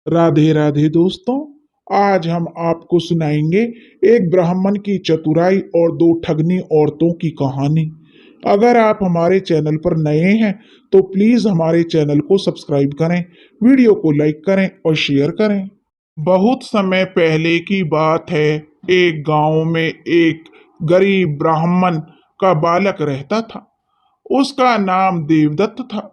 राधे राधे दोस्तों। आज हम आपको सुनाएंगे एक ब्राह्मण की चतुराई और दो ठगनी औरतों की कहानी। अगर आप हमारे चैनल पर नए हैं तो प्लीज हमारे चैनल को सब्सक्राइब करें, वीडियो को लाइक करें और शेयर करें। बहुत समय पहले की बात है। एक गांव में एक गरीब ब्राह्मण का बालक रहता था। उसका नाम देवदत्त था।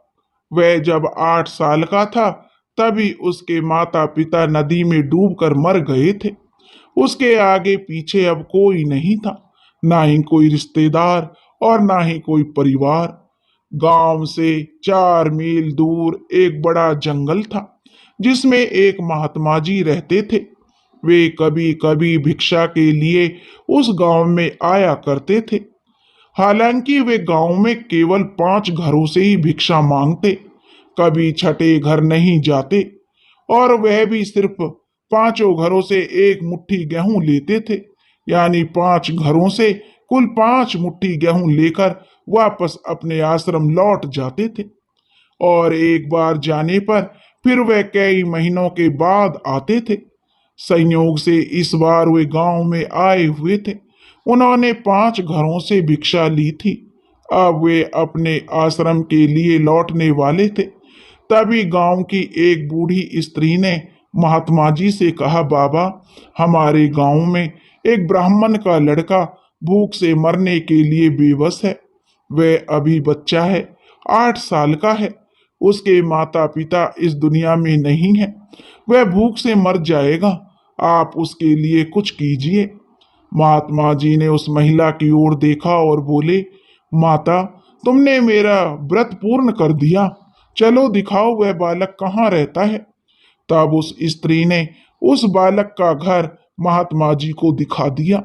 वह जब 8 साल का था तभी उसके माता पिता नदी में डूबकर मर गए थे। उसके आगे पीछे अब कोई नहीं था, ना ही कोई रिश्तेदार और ना ही कोई परिवार। गांव से 4 मील दूर एक बड़ा जंगल था जिसमें एक महात्मा जी रहते थे। वे कभी कभी भिक्षा के लिए उस गांव में आया करते थे। हालांकि वे गांव में केवल 5 घरों से ही भिक्षा मांगते, कभी छठे घर नहीं जाते, और वह भी सिर्फ 5 घरों से एक मुट्ठी गेहूं लेते थे। यानी 5 घरों से कुल 5 मुट्ठी गेहूं लेकर वापस अपने आश्रम लौट जाते थे। और एक बार जाने पर फिर वह कई महीनों के बाद आते थे। संयोग से इस बार वे गांव में आए हुए थे। उन्होंने 5 घरों से भिक्षा ली थी। अब वे अपने आश्रम के लिए लौटने वाले थे। तभी गांव की एक बूढ़ी स्त्री ने महात्मा जी से कहा, बाबा, हमारे गांव में एक ब्राह्मण का लड़का भूख से मरने के लिए बेबस है। वह अभी बच्चा है, 8 साल का है। उसके माता पिता इस दुनिया में नहीं है। वह भूख से मर जाएगा। आप उसके लिए कुछ कीजिए। महात्मा जी ने उस महिला की ओर देखा और बोले, माता, तुमने मेरा व्रत पूर्ण कर दिया। चलो दिखाओ वह बालक कहाँ रहता है। तब उस स्त्री ने उस बालक का घर महात्मा जी को दिखा दिया।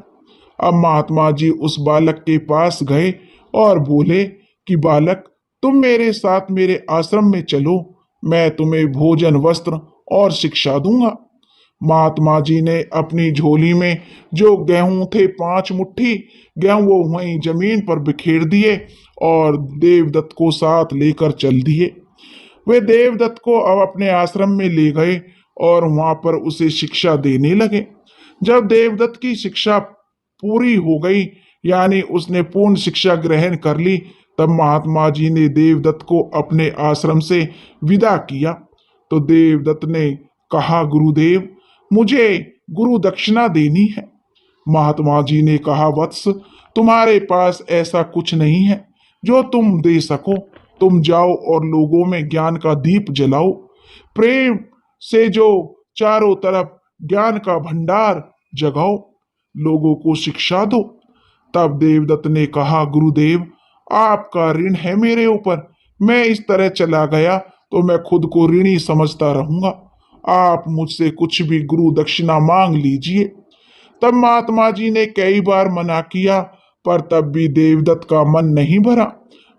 अब महात्मा जी उस बालक के पास गए और बोले कि बालक, तुम मेरे साथ मेरे आश्रम में चलो। मैं तुम्हें भोजन, वस्त्र और शिक्षा दूंगा। महात्मा जी ने अपनी झोली में जो गेहूं थे, 5 मुट्ठी गेहूं, वो वहीं जमीन पर बिखेर दिए और देवदत्त को साथ लेकर चल दिए। वे देवदत्त को अब अपने आश्रम में ले गए और वहां पर उसे शिक्षा देने लगे। जब देवदत्त की शिक्षा पूरी हो गई, यानी उसने पूर्ण शिक्षा ग्रहण कर ली, तब महात्मा जी ने देवदत्त को अपने आश्रम से विदा किया। तो देवदत्त ने कहा, गुरुदेव, मुझे गुरु दक्षिणा देनी है। महात्मा जी ने कहा, वत्स, तुम्हारे पास ऐसा कुछ नहीं है जो तुम दे सको। तुम जाओ और लोगों में ज्ञान का दीप जलाओ। प्रेम से जो चारों तरफ ज्ञान का भंडार जगाओ, लोगों को शिक्षा दो। तब देवदत्त ने कहा, गुरुदेव, आपका ऋण है मेरे ऊपर। मैं इस तरह चला गया तो मैं खुद को ऋणी समझता रहूंगा। आप मुझसे कुछ भी गुरु दक्षिणा मांग लीजिए। तब महात्मा जी ने कई बार मना किया, पर तब भी देवदत्त का मन नहीं भरा।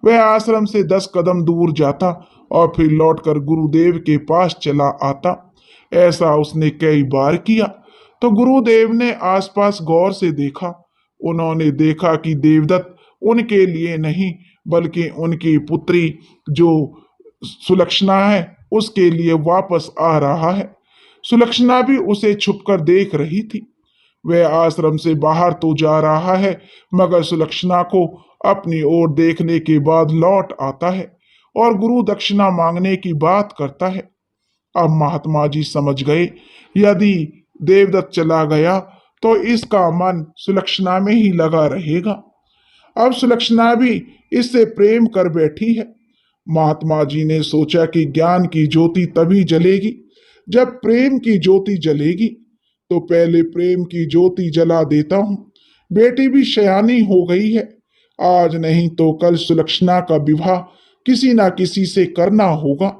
वह आश्रम से 10 कदम दूर जाता और फिर लौटकर गुरुदेव के पास चला आता। ऐसा उसने कई बार किया। तो गुरुदेव ने आसपास गौर से देखा। उन्होंने देखा कि देवदत्त उनके लिए नहीं बल्कि उनकी पुत्री जो सुलक्षणा है उसके लिए वापस आ रहा है। सुलक्षणा भी उसे छुपकर देख रही थी। वह आश्रम से बाहर तो जा रहा है, मगर सुलक्षणा को अपनी ओर देखने के बाद लौट आता है और गुरु दक्षिणा मांगने की बात करता है। अब महात्मा जी समझ गए, यदि देवदत्त चला गया तो इसका मन सुलक्षणा में ही लगा रहेगा। अब सुलक्षणा भी इससे प्रेम कर बैठी है। महात्मा जी ने सोचा कि ज्ञान की ज्योति तभी जलेगी जब प्रेम की ज्योति जलेगी। तो पहले प्रेम की ज्योति जला देता हूं। बेटी भी शयानी हो गई है। आज नहीं तो कल सुलक्षणा का विवाह किसी ना किसी से करना होगा।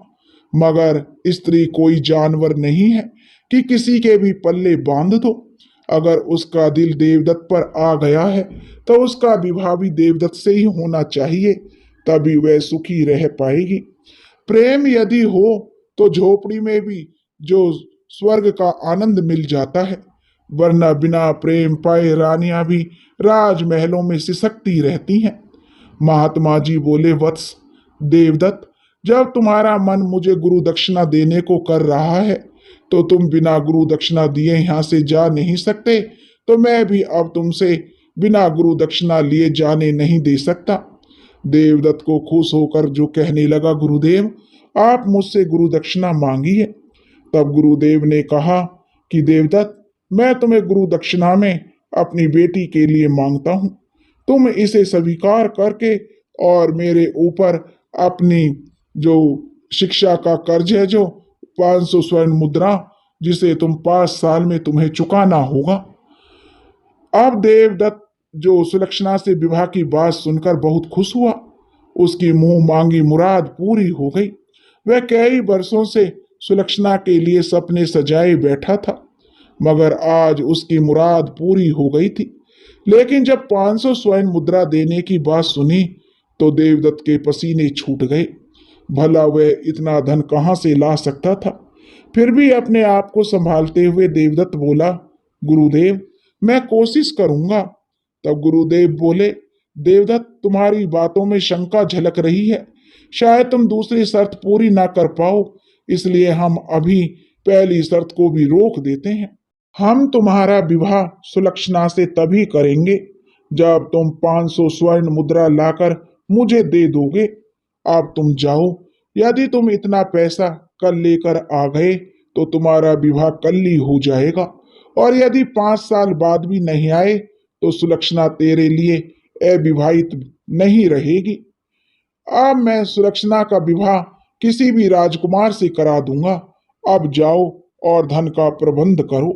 मगर स्त्री कोई जानवर नहीं है कि किसी के भी पल्ले बांध दो। अगर उसका दिल देवदत्त पर आ गया है तो उसका विवाह भी देवदत्त से ही होना चाहिए, तभी वह सुखी रह पाएगी। प्रेम यदि हो तो झोपड़ी में भी जो स्वर्ग का आनंद मिल जाता है, वरना बिना प्रेम पाए रानियां भी राजमहलों में सिसकती रहती हैं। महात्मा जी बोले, वत्स, देवदत्त, जब तुम्हारा मन मुझे गुरु दक्षिणा देने को कर रहा है तो तुम बिना गुरु दक्षिणा दिए यहाँ से जा नहीं सकते, तो मैं भी अब तुमसे बिना गुरु दक्षिणा लिए जाने नहीं दे सकता। देवदत्त को खुश होकर जो कहने लगा, गुरुदेव आप मुझसे गुरु दक्षिणा मांगिए। तब गुरुदेव ने कहा कि देवदत्त, मैं तुम्हें गुरु दक्षिणा में अपनी बेटी के लिए मांगता हूं। तुम इसे स्वीकार करके और मेरे ऊपर अपनी जो शिक्षा का कर्ज है, जो 500 स्वर्ण मुद्रा, जिसे तुम 5 साल में तुम्हें चुकाना होगा। अब देवदत्त जो सुलक्षणा से विवाह की बात सुनकर बहुत खुश हुआ। उसकी मुंह मांगी मुराद पूरी हो गई। वह कई वर्षों से सुलक्षणा के लिए सपने सजाए बैठा था, मगर आज उसकी मुराद पूरी हो गई थी। लेकिन जब 500 स्वर्ण मुद्रा देने की बात सुनी तो देवदत्त के पसीने छूट गए। भला वह इतना धन कहां से ला सकता था। फिर भी अपने आप को संभालते हुए देवदत्त बोला, गुरुदेव मैं कोशिश करूंगा। तब गुरुदेव बोले, देवदत्त तुम्हारी बातों में शंका झलक रही है, शायद तुम दूसरी शर्त पूरी ना कर पाओ, इसलिए हम अभी पहली शर्त को भी रोक देते हैं। हम तुम्हारा विवाह सुलक्षणा से तभी करेंगे जब तुम 500 स्वर्ण मुद्रा लाकर मुझे दे दोगे। अब तुम जाओ। यदि तुम इतना पैसा कल लेकर आ गए तो तुम्हारा विवाह कल ही हो जाएगा, और यदि 5 साल बाद भी नहीं आए तो सुलक्षणा तेरे लिए अविवाहित नहीं रहेगी। अब मैं सुलक्षणा का विवाह किसी भी राजकुमार से करा दूंगा। अब जाओ और धन का प्रबंध करो।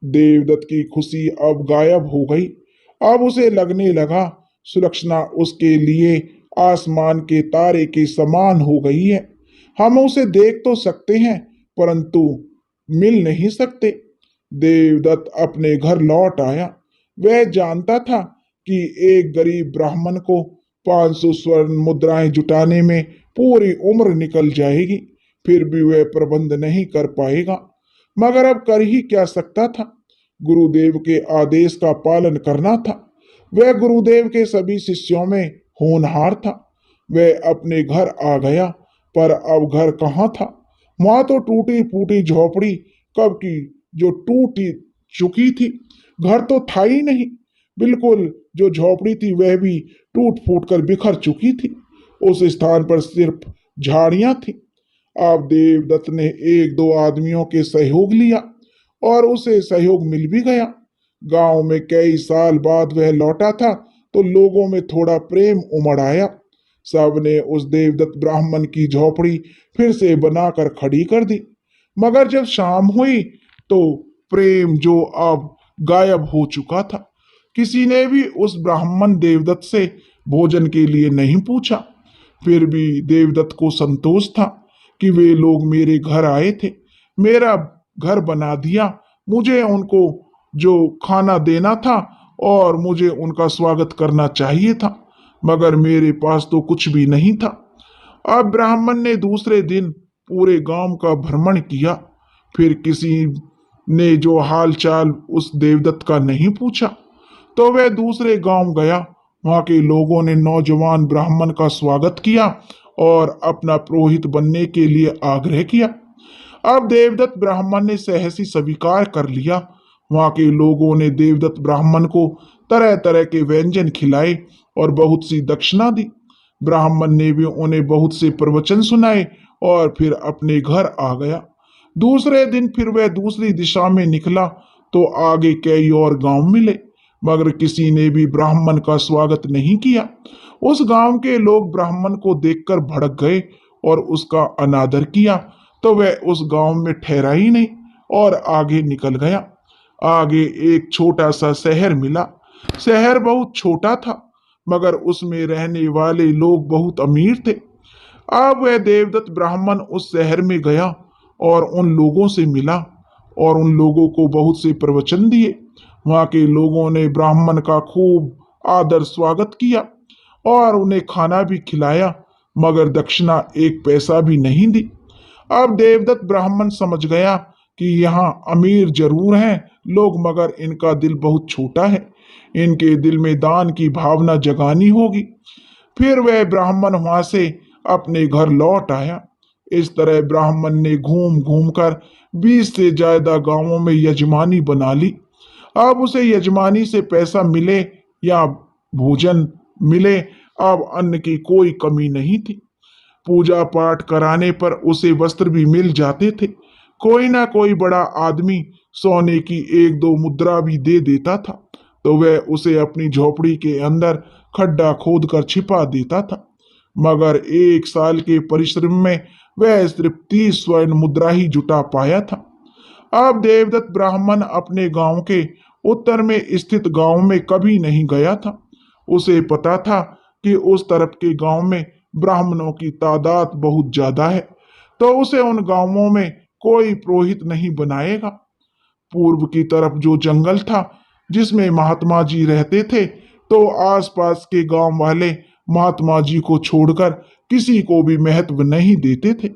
देवदत्त की खुशी अब गायब हो गई। अब उसे लगने लगा सुलक्षणा उसके लिए आसमान के तारे के समान हो गई है। हम उसे देख तो सकते हैं परंतु मिल नहीं सकते। देवदत्त अपने घर लौट आया। वह जानता था कि एक गरीब ब्राह्मण को 500 स्वर्ण मुद्राएं जुटाने में पूरी उम्र निकल जाएगी, फिर भी वह प्रबंध नहीं कर पाएगा। मगर अब कर ही क्या सकता था। गुरुदेव के आदेश का पालन करना था। वह गुरुदेव के सभी शिष्यों में होनहार था। वह अपने घर आ गया, पर अब घर कहाँ था। वहां तो टूटी फूटी झोपड़ी कब की जो टूटी चुकी थी। घर तो था ही नहीं। बिल्कुल जो झोपड़ी थी वह भी टूट फूट कर बिखर चुकी थी। उस स्थान पर सिर्फ झाड़ियां थी। अब देवदत्त ने एक दो आदमियों के सहयोग लिया और उसे सहयोग मिल भी गया। गांव में कई साल बाद वह लौटा था तो लोगों में थोड़ा प्रेम उमड़ आया। सबने उस देवदत्त ब्राह्मण की झोपड़ी फिर से बनाकर खड़ी कर दी। मगर जब शाम हुई तो प्रेम जो अब गायब हो चुका था। किसी ने भी उस ब्राह्मण देवदत्त से भोजन के लिए नहीं पूछा। फिर भी देवदत्त को संतोष था कि वे लोग मेरे घर आए थे, मेरा घर बना दिया, मुझे उनको जो खाना देना था और मुझे उनका स्वागत करना चाहिए था, मगर मेरे पास तो कुछ भी नहीं था। अब ब्राह्मण ने दूसरे दिन पूरे गांव का भ्रमण किया। फिर किसी ने जो हाल चाल उस देवदत्त का नहीं पूछा, तो वह दूसरे गांव गया। वहां के लोगों ने नौजवान ब्राह्मण का स्वागत किया और अपना पुरोहित बनने के लिए आग्रह किया। अब देवदत्त ब्राह्मण ने सहसी स्वीकार कर लिया। वहां के लोगों ने देवदत्त ब्राह्मण को तरह तरह के व्यंजन खिलाए और बहुत सी दक्षिणा दी। ब्राह्मण ने भी उन्हें बहुत से प्रवचन सुनाए और फिर अपने घर आ गया। दूसरे दिन फिर वह दूसरी दिशा में निकला तो आगे कई और गांव मिले, मगर किसी ने भी ब्राह्मण का स्वागत नहीं किया। उस गांव के लोग ब्राह्मण को देखकर भड़क गए और उसका अनादर किया, तो वह उस गांव में ठहरा ही नहीं और आगे निकल गया। आगे एक छोटा सा शहर मिला। शहर बहुत छोटा था, मगर उसमें रहने वाले लोग बहुत अमीर थे। अब वह देवदत्त ब्राह्मण उस शहर में गया और उन लोगों से मिला और उन लोगों को बहुत से प्रवचन दिए। वहां के लोगों ने ब्राह्मण का खूब आदर स्वागत किया और उन्हें खाना भी खिलाया, मगर दक्षिणा एक पैसा भी नहीं दी। अब देवदत्त ब्राह्मण समझ गया कि यहाँ अमीर जरूर हैं लोग, मगर इनका दिल बहुत छोटा है। इनके दिल में दान की भावना जगानी होगी। फिर वह ब्राह्मण वहां से अपने घर लौट आया। इस तरह ब्राह्मण ने घूम घूम कर 20 से ज्यादा गांवों में यजमानी बना ली। अब उसे यजमानी से पैसा मिले या भोजन मिले, अब अन्न की कोई कमी नहीं थी। पूजा पाठ कराने पर उसे वस्त्र भी मिल जाते थे। कोई ना कोई बड़ा आदमी सोने की एक दो मुद्रा भी दे देता था, तो वह उसे अपनी झोपड़ी के अंदर खड्डा खोद कर छिपा देता था। मगर एक साल के परिश्रम में वह सिर्फ 30 स्वर्ण मुद्रा ही जुटा पाया था। अब देवदत्त ब्राह्मण अपने गांव के उत्तर में स्थित गांव में कभी नहीं गया था। उसे पता था कि उस तरफ के गांव में ब्राह्मणों की तादाद बहुत ज्यादा है, तो उसे उन गांवों में कोई पुरोहित नहीं बनाएगा। पूर्व की तरफ जो जंगल था जिसमें महात्मा जी रहते थे, तो आसपास के गांव वाले महात्मा जी को छोड़कर किसी को भी महत्व नहीं देते थे।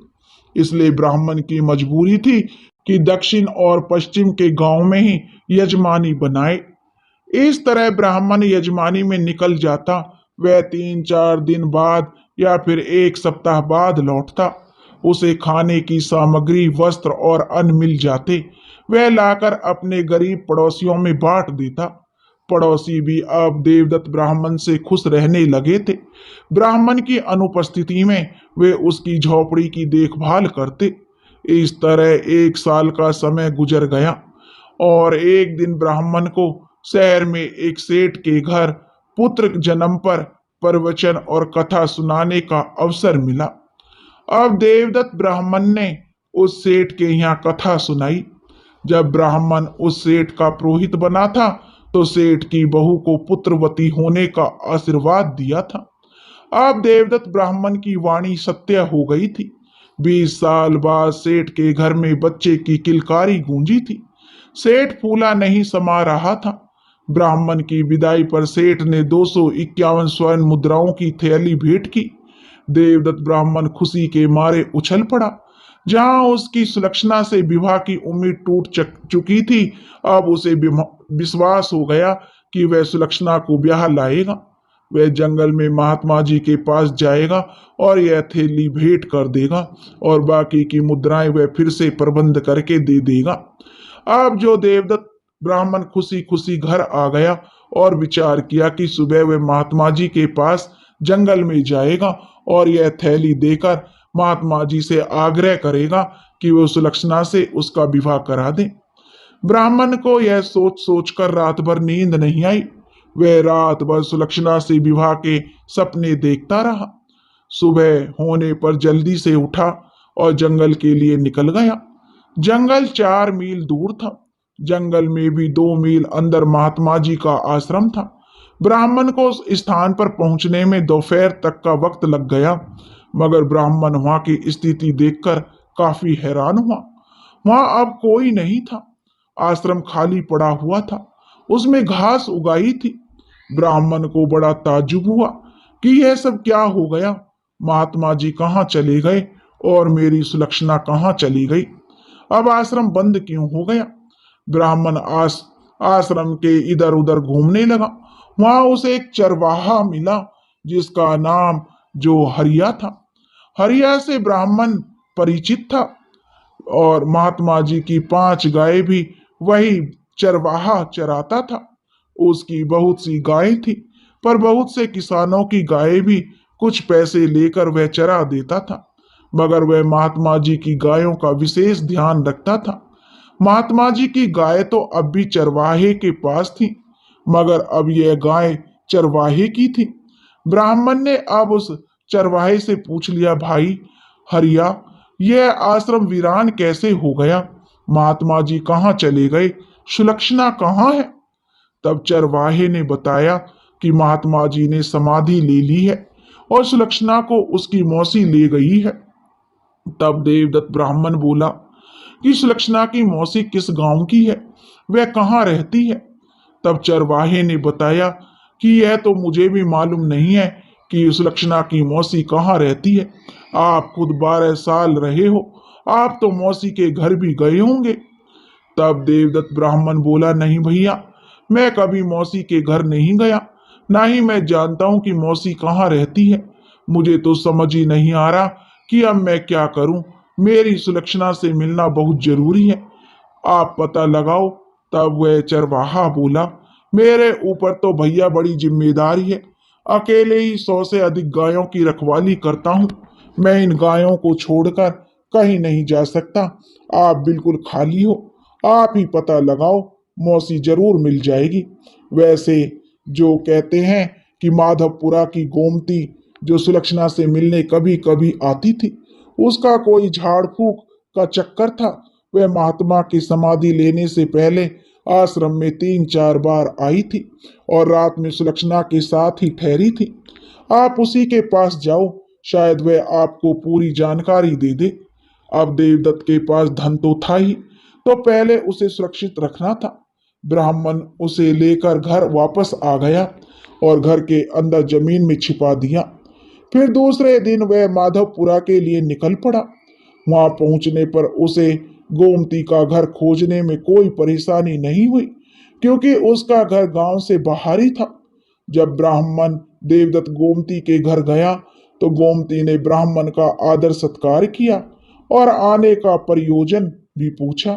इसलिए ब्राह्मण की मजबूरी थी कि दक्षिण और पश्चिम के गांव में ही यजमानी बनाए। इस तरह ब्राह्मण यजमानी में निकल जाता। वह 3-4 दिन बाद या फिर एक सप्ताह बाद लौटता। उसे खाने की सामग्री, वस्त्र और अन्न मिल जाते। वह लाकर अपने गरीब पड़ोसियों में बांट देता। पड़ोसी भी अब देवदत्त ब्राह्मण से खुश रहने लगे थे। ब्राह्मण की अनुपस्थिति में वे उसकी झोपड़ी की देखभाल करते। इस तरह 1 साल का समय गुजर गया और एक दिन ब्राह्मण को शहर में एक सेठ के घर पुत्र जन्म पर प्रवचन और कथा सुनाने का अवसर मिला। अब देवदत्त ब्राह्मण ने उस सेठ के यहाँ कथा सुनाई। जब ब्राह्मण उस सेठ का पुरोहित बना था, तो सेठ की बहू को पुत्रवती होने का आशीर्वाद दिया था। अब देवदत्त ब्राह्मण की वाणी सत्य हो गई थी। 20 साल बाद सेठ के घर में बच्चे की किलकारी गूंजी थी। सेठ फूला नहीं समा रहा था। ब्राह्मण की विदाई पर सेठ ने 251 स्वर्ण मुद्राओं की थैली भेंट की। देवदत्त ब्राह्मण खुशी के मारे उछल पड़ा। जहां उसकी सुलक्षणा से विवाह की उम्मीद टूट चुकी थी, अब उसे विश्वास हो गया कि वह सुलक्षणा को ब्याह लाएगा। वह जंगल में महात्मा जी के पास जाएगा और यह थैली भेंट कर देगा और बाकी की मुद्राएं वह फिर से प्रबंध करके दे देगा। अब जो देवदत्त ब्राह्मण खुशी खुशी घर आ गया और विचार किया कि सुबह वह महात्मा जी के पास जंगल में जाएगा और यह थैली देकर महात्मा जी से आग्रह करेगा कि वो सुलक्षणा से उसका विवाह करा दें। ब्राह्मण को यह सोच सोचकर रात भर नींद नहीं आई। वह रात भर सुलक्षणा से विवाह के सपने देखता रहा। सुबह होने पर जल्दी से उठा और जंगल के लिए निकल गया। जंगल 4 मील दूर था। जंगल में भी 2 मील अंदर महात्मा जी का आश्रम था। ब्राह्मण को उस स्थान पर पहुंचने में दोपहर तक का वक्त लग गया, मगर ब्राह्मण वहां की स्थिति देखकर काफी हैरान हुआ। वहां अब कोई नहीं था। आश्रम खाली पड़ा हुआ था, उसमें घास उगाई थी। ब्राह्मण को बड़ा ताज्जुब हुआ कि यह सब क्या हो गया। महात्मा जी कहाँ चले गए और मेरी सुलक्षणा कहाँ चली गई। अब आश्रम बंद क्यों हो गया। ब्राह्मण आश्रम के इधर उधर घूमने लगा। वहां उसे एक चरवाहा मिला जिसका नाम जो हरिया था। हरिया से ब्राह्मण परिचित था और महात्मा जी की 5 गायें भी वही चरवाहा चराता था। उसकी बहुत सी गायें थी, पर बहुत से किसानों की गायें भी कुछ पैसे लेकर वह चरा देता था, मगर वह महात्मा जी की गायों का विशेष ध्यान रखता था। महात्मा जी की गाय तो अब भी चरवाहे के पास थी, मगर अब यह गाय चरवाहे की थी। ब्राह्मण ने अब उस चरवाहे से पूछ लिया, भाई हरिया, यह आश्रम वीरान कैसे हो गया। महात्मा जी कहाँ चले गए, सुलक्षणा कहाँ है। तब चरवाहे ने बताया कि महात्मा जी ने समाधि ले ली है और सुलक्षणा को उसकी मौसी ले गई है। तब देवदत्त ब्राह्मण बोला कि सुलक्षणा की मौसी किस गांव की है, वह कहाँ रहती है। तब चरवाहे ने बताया कि यह तो मुझे भी मालूम नहीं है कि सुलक्षणा की मौसी कहाँ रहती है। आप खुद 12 साल रहे हो, आप तो मौसी के घर भी गए होंगे। तब देवदत्त ब्राह्मण बोला, नहीं भैया, मैं कभी मौसी के घर नहीं गया, ना ही मैं जानता हूं कि मौसी कहाँ रहती है। मुझे तो समझ ही नहीं आ रहा कि अब मैं क्या करूं। मेरी सुलक्षणा से मिलना बहुत जरूरी है, आप पता लगाओ। तब वह चरवाहा बोला, मेरे ऊपर तो भैया बड़ी जिम्मेदारी है। अकेले ही 100 से अधिक गायों की रखवाली करता हूँ। मैं इन गायों को छोड़कर कहीं नहीं जा सकता। आप बिल्कुल खाली हो, आप ही पता लगाओ, मौसी जरूर मिल जाएगी। वैसे जो कहते हैं कि माधवपुरा की गोमती जो सुलक्षणा से मिलने कभी कभी आती थी, उसका कोई झाड़ फूक का चक्कर था। वह महात्मा की समाधि लेने से पहले आश्रम में 3-4 बार आई थी और रात में सुलक्षणा के साथ ही ठहरी थी। आप उसी के पास जाओ, शायद वह आपको पूरी जानकारी दे दे। अब देवदत्त के पास धन तो था ही, तो पहले उसे सुरक्षित रखना था। ब्राह्मण उसे लेकर घर वापस आ गया और घर के अंदर जमीन में छिपा दिया। फिर दूसरे दिन वह माधवपुरा के लिए निकल पड़ा। वहां पहुंचने पर उसे गोमती का घर खोजने में कोई परेशानी नहीं हुई, क्योंकि उसका घर गांव से बाहर ही था। जब ब्राह्मण देवदत्त गोमती के घर गया तो गोमती ने ब्राह्मण का आदर सत्कार किया और आने का प्रयोजन भी पूछा।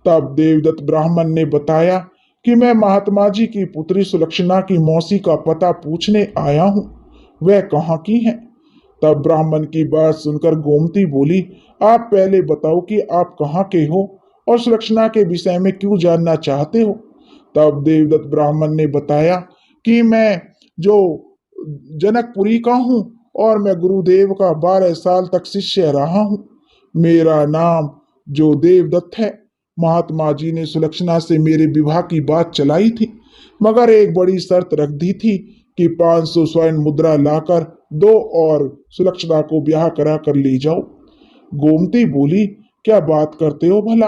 तब देवदत्त ब्राह्मण ने बताया कि मैं महात्मा जी की पुत्री सुलक्षणा की मौसी का पता पूछने आया हूँ, वह कहाँ की है। तब ब्राह्मण की बात सुनकर गोमती बोली, आप पहले बताओ कि आप कहाँ के हो और सुलक्षणा के विषय में क्यों जानना चाहते हो। तब देवदत्त ब्राह्मण ने बताया कि मैं जो जनकपुरी का हूँ और मैं गुरुदेव का 12 साल तक शिष्य रहा हूँ। मेरा नाम जो देवदत्त है। महात्मा जी ने सुलक्षणा से मेरे विवाह की बात चलाई थी, मगर एक बड़ी शर्त रख दी थी कि 500 स्वर्ण मुद्रा लाकर दो और सुलक्षणा को ब्याह करा कर ले जाओ। गोमती बोली, क्या बात करते हो भला,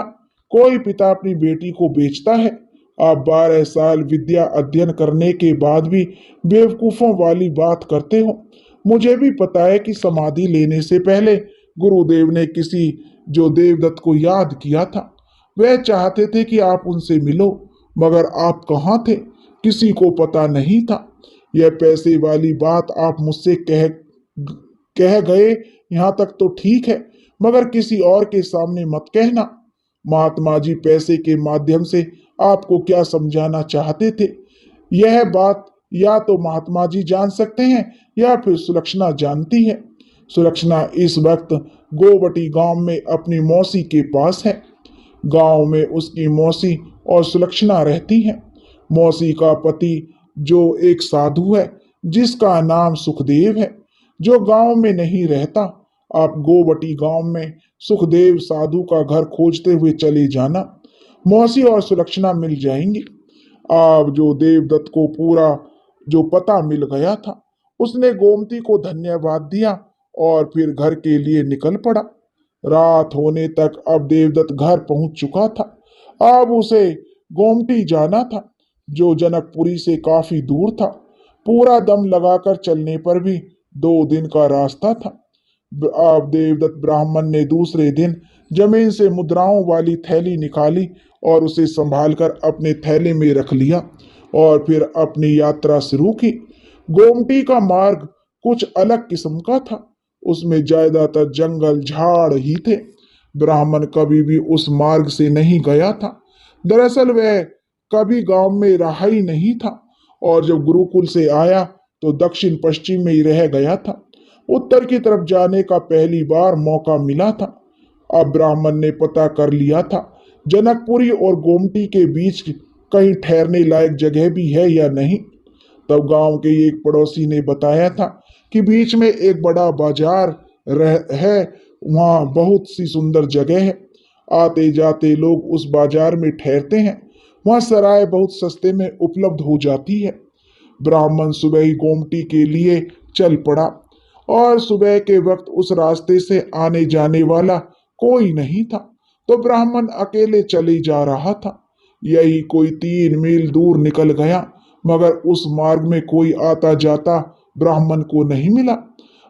कोई पिता अपनी बेटी को बेचता है। आप 12 साल विद्या अध्ययन करने के बाद भी बेवकूफों वाली बात करते हो। मुझे भी पता है कि समाधि लेने से पहले गुरुदेव ने किसी जो देवदत्त को याद किया था। वह चाहते थे कि आप उनसे मिलो, मगर आप कहाँ थे, किसी को पता नहीं था। यह पैसे वाली बात आप मुझसे कह गए, यहाँ तक तो ठीक है, मगर किसी और के सामने मत कहना। महात्मा जी पैसे के माध्यम से आपको क्या समझाना चाहते थे, यह बात या तो महात्मा जी जान सकते हैं या फिर सुलक्षणा जानती है। सुलक्षणा इस वक्त गोवटी गांव में अपनी मौसी के पास है। गांव में उसकी मौसी और सुलक्षणा रहती है। मौसी का पति जो एक साधु है जिसका नाम सुखदेव है, जो गांव में नहीं रहता। आप गोवटी गांव में सुखदेव साधु का घर खोजते हुए चले जाना, मौसी और सुलक्षणा मिल जाएंगी। आप जो देवदत्त को पूरा जो पता मिल गया था, उसने गोमती को धन्यवाद दिया और फिर घर के लिए निकल पड़ा। रात होने तक अब देवदत्त घर पहुंच चुका था। अब उसे गोमती जाना था, जो जनकपुरी से काफी दूर था। पूरा दम लगाकर चलने पर भी 2 दिन का रास्ता था। अब देवदत्त ब्राह्मण ने दूसरे दिन जमीन से मुद्राओं वाली थैली निकाली और उसे संभालकर अपने थैले में रख लिया और फिर अपनी यात्रा शुरू की। गोमती का मार्ग कुछ अलग किस्म का था। उसमें ज्यादातर जंगल झाड़ ही थे। ब्राह्मण कभी भी उस मार्ग से नहीं गया था। दरअसल वह कभी गांव में रहा ही नहीं था और जब गुरुकुल से आया तो दक्षिण पश्चिम में ही रह गया था। उत्तर की तरफ जाने का पहली बार मौका मिला था। अब ब्राह्मण ने पता कर लिया था जनकपुरी और गोमती के बीच कहीं ठहरने लायक जगह भी है या नहीं। तब गांव के एक पड़ोसी ने बताया था कि बीच में एक बड़ा बाजार है, वहाँ बहुत सी सुंदर जगह है। आते जाते लोग उस बाजार में ठहरते हैं। वहाँ सराय बहुत सस्ते में उपलब्ध हो जाती है। ब्राह्मण सुबह ही गोमती के लिए चल पड़ा और सुबह के वक्त उस रास्ते से आने जाने वाला कोई नहीं था, तो ब्राह्मण अकेले चले जा रहा था। यही कोई 3 मील दूर निकल गया, मगर उस मार्ग में कोई आता जाता ब्राह्मण को नहीं मिला।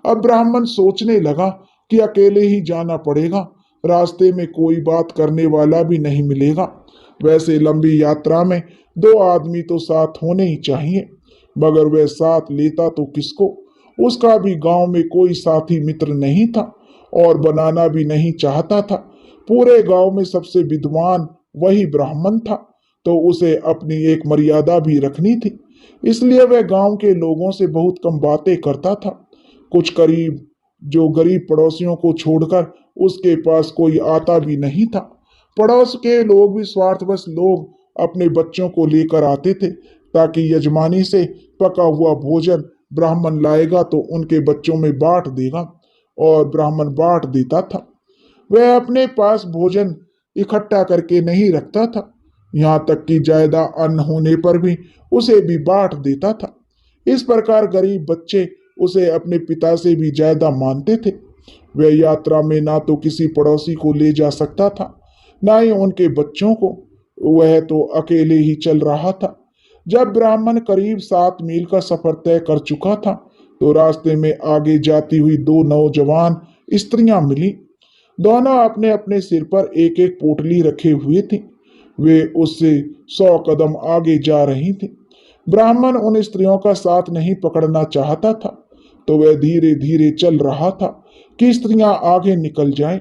अब ब्राह्मण सोचने लगा कि अकेले ही जाना पड़ेगा, रास्ते में कोई बात करने वाला भी नहीं मिलेगा। वैसे लंबी यात्रा में 2 आदमी तो साथ होने ही चाहिए, मगर वह साथ लेता तो किसको। उसका भी गांव में कोई साथी मित्र नहीं था और बनाना भी नहीं चाहता था। पूरे गांव में सबसे विद्वान वही ब्राह्मण था, तो उसे अपनी एक मर्यादा भी रखनी थी। इसलिए वह गांव के लोगों से बहुत कम बातें करता था। कुछ करीब जो गरीब पड़ोसियों को छोड़कर उसके पास कोई आता भी नहीं था। पड़ोस के लोग भी स्वार्थवश लोग अपने बच्चों को लेकर आते थे, ताकि यजमानी से पका हुआ भोजन ब्राह्मण लाएगा तो उनके बच्चों में बांट देगा, और ब्राह्मण बांट देता था। वह अपने पास भोजन इकट्ठा करके नहीं रखता था, यहाँ तक कि ज्यादा अन्न होने पर भी उसे भी बांट देता था। इस प्रकार गरीब बच्चे उसे अपने पिता से भी ज्यादा मानते थे। वह यात्रा में ना तो किसी पड़ोसी को ले जा सकता था, ना ही उनके बच्चों को। वह तो अकेले ही चल रहा था। जब ब्राह्मण करीब 7 मील का सफर तय कर चुका था, तो रास्ते में आगे जाती हुई 2 नौजवान स्त्रियां मिली। दोनों अपने अपने सिर पर एक एक पोटली रखे हुए थी। वे उससे 100 कदम आगे जा रही थी। ब्राह्मण उन स्त्रियों का साथ नहीं पकड़ना चाहता था, तो वह धीरे धीरे चल रहा था कि स्त्रियां आगे निकल जाएं।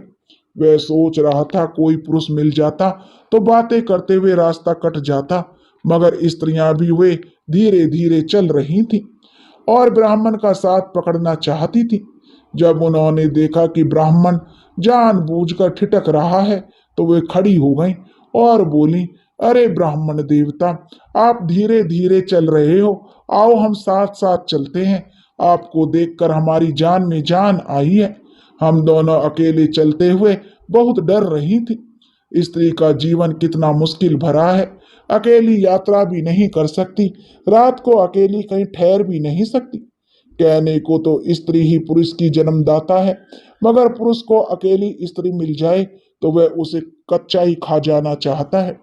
वह सोच रहा था कोई पुरुष मिल जाता तो बातें करते हुए रास्ता कट जाता, मगर स्त्रियां भी वे धीरे धीरे चल रही थी और ब्राह्मण का साथ पकड़ना चाहती थी। जब उन्होंने देखा कि ब्राह्मण जानबूझकर ठिठक रहा है, तो वे खड़ी हो गईं और बोली, अरे ब्राह्मण देवता, आप धीरे धीरे चल रहे हो, आओ हम साथ साथ चलते हैं। आपको देखकर हमारी जान में जान आई है। हम दोनों अकेले चलते हुए बहुत डर रही थी। स्त्री का जीवन कितना मुश्किल भरा है। अकेली यात्रा भी नहीं कर सकती, रात को अकेली कहीं ठहर भी नहीं सकती। कहने को तो स्त्री ही पुरुष की जन्मदाता है, मगर पुरुष को अकेली स्त्री मिल जाए तो वह उसे कच्चा ही खा जाना चाहता है।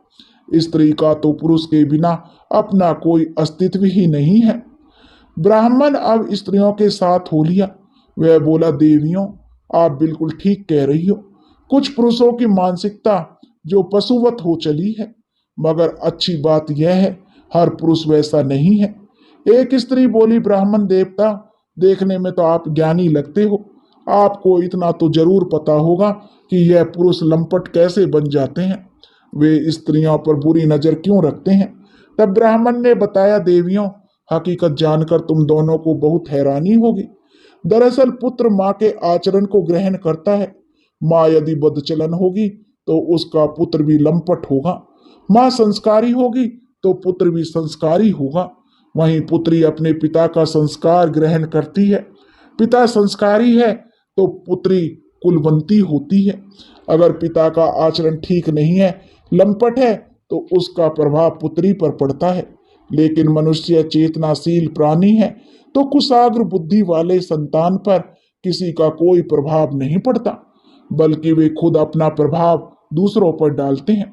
स्त्री का तो पुरुष के बिना अपना कोई अस्तित्व ही नहीं है। ब्राह्मण अब स्त्रियों के साथ हो लिया। वह बोला, देवियों, आप बिल्कुल ठीक कह रही हो। कुछ पुरुषों की मानसिकता जो पशुवत हो चली है, मगर अच्छी बात यह है हर पुरुष वैसा नहीं है। एक स्त्री बोली, ब्राह्मण देवता, देखने में तो आप ज्ञानी लगते हो। आपको इतना तो जरूर पता होगा कि यह पुरुष लंपट कैसे बन जाते हैं, वे स्त्रियों पर बुरी नजर क्यों रखते हैं। तब ब्राह्मण ने बताया, देवियों, हकीकत जानकर तुम दोनों को बहुत हैरानी होगी। दरअसल पुत्र माँ के आचरण को ग्रहण करता है। माँ यदि बदचलन होगी तो उसका पुत्र भी लंपट होगा। माँ संस्कारी होगी तो पुत्र भी संस्कारी होगा। वहीं पुत्री अपने पिता का संस्कार ग्रहण करती है। पिता संस्कारी है तो पुत्री कुलवंती होती है। अगर पिता का आचरण ठीक नहीं है, लंपट है, तो उसका प्रभाव पुत्री पर पड़ता है। लेकिन मनुष्य चेतनाशील प्राणी है, तो कुशाग्र बुद्धि वाले संतान पर किसी का कोई प्रभाव नहीं पड़ता, बल्कि वे खुद अपना प्रभाव दूसरों पर डालते हैं।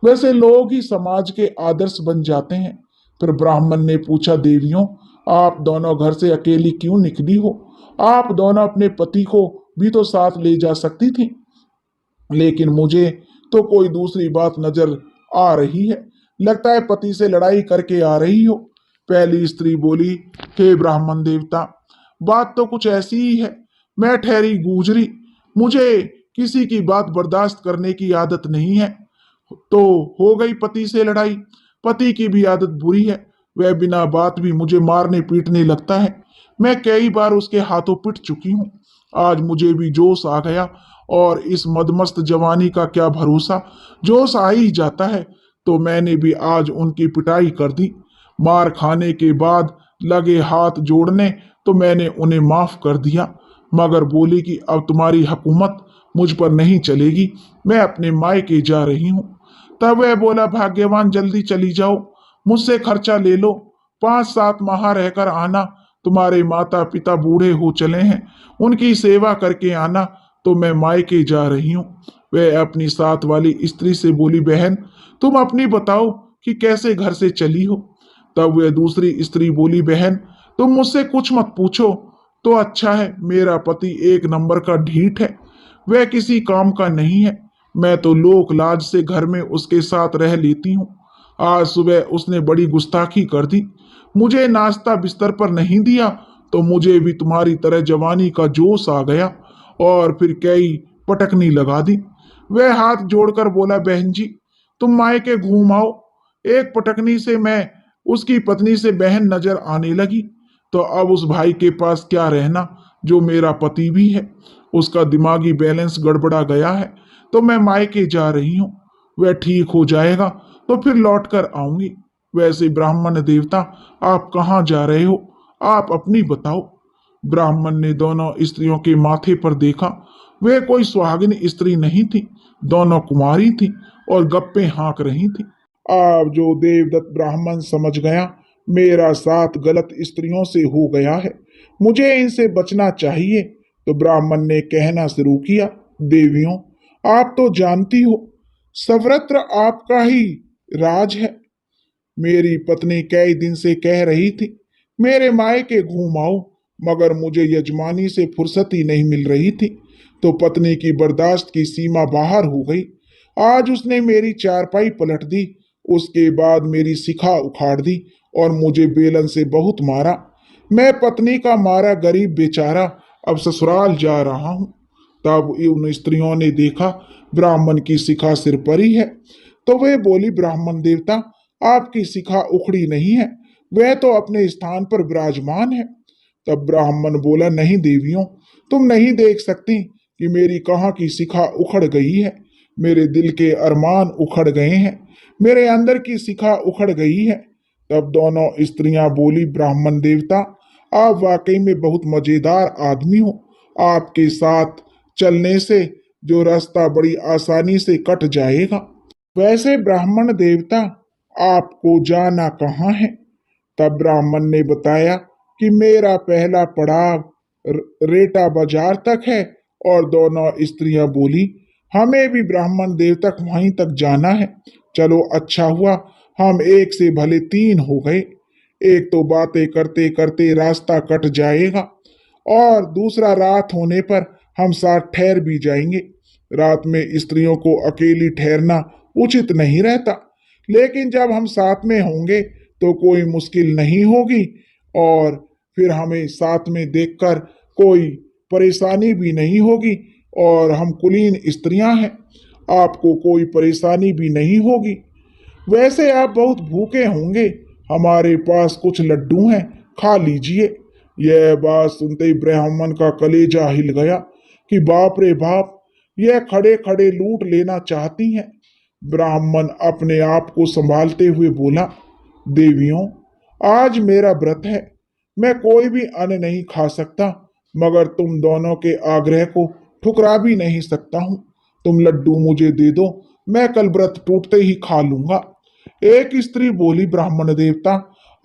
वैसे लोग ही समाज के आदर्श बन जाते हैं। फिर ब्राह्मण ने पूछा, देवियों, आप दोनों घर से अकेली क्यों निकली हो? आप दोनों अपने पति को भी तो साथ ले जा सकती थी। लेकिन मुझे तो कोई दूसरी बात नजर आ रही है। लगता है पति से लड़ाई करके आ रही हो। पहली स्त्री बोली, हे ब्राह्मण देवता, बात तो कुछ ऐसी ही है। मैं ठहरी गुजरी, मुझे किसी की बात बर्दाश्त करने की आदत नहीं है। तो हो गई पति से लड़ाई। पति की भी आदत बुरी है, वह बिना बात भी मुझे मारने पीटने लगता है। मैं कई बार उसके हाथों पिट चुकी हूँ। आज मुझे भी जोश आ गया, और इस मदमस्त जवानी का क्या भरोसा, जोश आ ही जाता है तो मैंने भी आज उनकी पिटाई कर दी। मार खाने के बाद लगे हाथ जोड़ने तो मैंने उन्हें माफ कर दिया, मगर बोली कि अब तुम्हारी हुकूमत मुझ पर नहीं चलेगी, मैं अपने मायके जा रही हूँ। तब वह बोला, भाग्यवान, जल्दी चली जाओ, मुझसे खर्चा ले लो, 5-7 माह रहकर आना। तुम्हारे माता पिता बूढ़े हो चले हैं, उनकी सेवा करके आना, तो मैं मायके जा रही हूँ। वह अपनी साथ वाली स्त्री से बोली, बहन, तुम अपनी बताओ कि कैसे घर से चली हो। तब वह दूसरी स्त्री बोली, बहन, तुम मुझसे कुछ मत पूछो तो अच्छा है। मेरा पति एक नंबर का ढीठ है, वह किसी काम का नहीं है। मैं तो लोक लाज से घर में उसके साथ रह लेती हूँ। आज सुबह उसने बड़ी गुस्ताखी कर दी, मुझे नाश्ता बिस्तर पर नहीं दिया, तो मुझे भी तुम्हारी तरह जवानी का जोश आ गया और फिर कई पटकनी लगा दी। वह हाथ जोड़कर बोला, बहन जी तुम मायके घूम आओ। एक पटकनी से मैं उसकी पत्नी से बहन नजर आने लगी। तो अब उस भाई के पास क्या रहना जो मेरा पति भी है। उसका दिमागी बैलेंस गड़बड़ा गया है। तो मैं मायके जा रही हूँ, वह ठीक हो जाएगा तो फिर लौट कर आऊंगी। वैसे ब्राह्मण देवता, आप कहाँ जा रहे हो, आप अपनी बताओ। ब्राह्मण ने दोनों स्त्रियों के माथे पर देखा। वे कोई सुहागिन स्त्री नहीं थी, दोनों कुमारी थी और गप्पे हाँक रही थी। अब जो देवदत्त ब्राह्मण समझ गया मेरा साथ गलत स्त्रियों से हो गया है, मुझे इनसे बचना चाहिए, तो ब्राह्मण ने कहना शुरू किया, देवियों आप तो जानती हो सर्वत्र आपका ही राज है। मेरी पत्नी कई दिन से कह रही थी मेरे मायके घूम आओ, मगर मुझे यजमानी से फुर्सत ही नहीं मिल रही थी। तो पत्नी की बर्दाश्त की सीमा बाहर हो गई। आज उसने मेरी चारपाई पलट दी, उसके बाद मेरी शिखा उखाड़ दी और मुझे बेलन से बहुत मारा। मैं पत्नी का मारा गरीब बेचारा अब ससुराल जा रहा हूँ। तब उन स्त्रियों ने देखा ब्राह्मण की शिखा सिर पर ही है। तो वे बोली, ब्राह्मण देवता आपकी शिखा उखड़ी नहीं है, वह तो अपने स्थान पर विराजमान है। तब ब्राह्मण बोला, नहीं देवियों, तुम नहीं देख सकती कि मेरी कहाँ की शिखा उखड़ गई है। मेरे दिल के अरमान उखड़ गए हैं, मेरे अंदर की शिखा उखड़ गई है। तब दोनों स्त्रियां बोली, ब्राह्मण देवता आप वाकई में बहुत मजेदार आदमी हो। आपके साथ चलने से जो रास्ता बड़ी आसानी से कट जाएगा। वैसे ब्राह्मण देवता आपको जाना कहाँ है? तब ब्राह्मण ने बताया कि मेरा पहला पड़ाव रेटा बाजार तक है। और दोनों स्त्रियां बोली, हमें भी ब्राह्मण देव तक वहीं तक जाना है। चलो अच्छा हुआ हम एक से भले तीन हो गए। एक तो बातें करते करते रास्ता कट जाएगा और दूसरा रात होने पर हम साथ ठहर भी जाएंगे। रात में स्त्रियों को अकेली ठहरना उचित नहीं रहता, लेकिन जब हम साथ में होंगे तो कोई मुश्किल नहीं होगी और फिर हमें साथ में देखकर कोई परेशानी भी नहीं होगी। और हम कुलीन स्त्रियां हैं, आपको कोई परेशानी भी नहीं होगी। वैसे आप बहुत भूखे होंगे, हमारे पास कुछ लड्डू हैं, खा लीजिए। यह बात सुनते ही ब्राह्मण का कलेजा हिल गया कि बाप रे बाप, यह खड़े खड़े लूट लेना चाहती हैं। ब्राह्मण अपने आप को संभालते हुए बोला, देवियों आज मेरा व्रत है, मैं कोई भी अन्न नहीं खा सकता, मगर तुम दोनों के आग्रह को ठुकरा भी नहीं सकता हूँ। तुम लड्डू मुझे दे दो, मैं कल व्रत टूटते ही खा लूंगा। एक स्त्री बोली, ब्राह्मण देवता